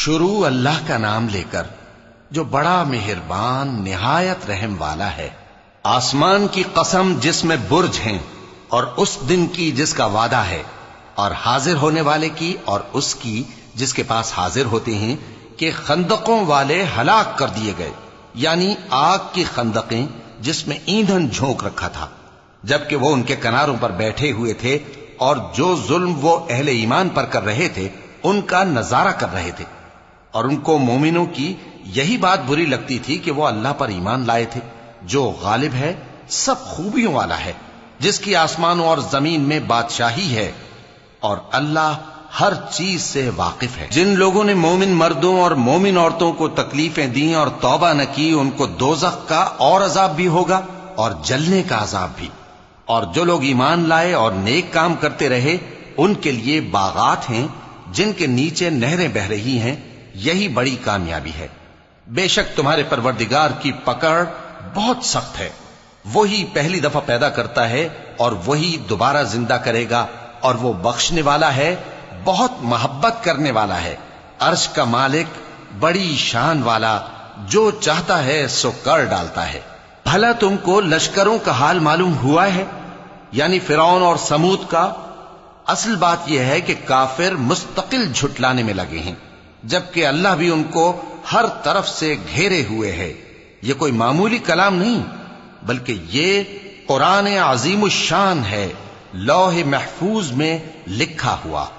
شروع اللہ کا نام لے کر جو بڑا مہربان نہایت رحم والا ہے۔ آسمان کی قسم جس میں برج ہیں، اور اس دن کی جس کا وعدہ ہے، اور حاضر ہونے والے کی اور اس کی جس کے پاس حاضر ہوتے ہیں، کہ خندقوں والے ہلاک کر دیے گئے، یعنی آگ کی خندقیں جس میں ایندھن جھونک رکھا تھا، جبکہ وہ ان کے کناروں پر بیٹھے ہوئے تھے، اور جو ظلم وہ اہل ایمان پر کر رہے تھے ان کا نظارہ کر رہے تھے، اور ان کو مومنوں کی یہی بات بری لگتی تھی کہ وہ اللہ پر ایمان لائے تھے جو غالب ہے، سب خوبیوں والا ہے، جس کی آسمانوں اور زمین میں بادشاہی ہے، اور اللہ ہر چیز سے واقف ہے۔ جن لوگوں نے مومن مردوں اور مومن عورتوں کو تکلیفیں دیں اور توبہ نہ کی، ان کو دوزخ کا اور عذاب بھی ہوگا اور جلنے کا عذاب بھی، اور جو لوگ ایمان لائے اور نیک کام کرتے رہے ان کے لیے باغات ہیں جن کے نیچے نہریں بہ رہی ہیں، یہی بڑی کامیابی ہے۔ بے شک تمہارے پروردگار کی پکڑ بہت سخت ہے، وہی پہلی دفعہ پیدا کرتا ہے اور وہی دوبارہ زندہ کرے گا، اور وہ بخشنے والا ہے، بہت محبت کرنے والا ہے، عرش کا مالک، بڑی شان والا، جو چاہتا ہے سو کر ڈالتا ہے۔ بھلا تم کو لشکروں کا حال معلوم ہوا ہے، یعنی فرعون اور سمود کا؟ اصل بات یہ ہے کہ کافر مستقل جھٹلانے میں لگے ہیں، جبکہ اللہ بھی ان کو ہر طرف سے گھیرے ہوئے ہے۔ یہ کوئی معمولی کلام نہیں، بلکہ یہ قرآن عظیم الشان ہے، لوح محفوظ میں لکھا ہوا۔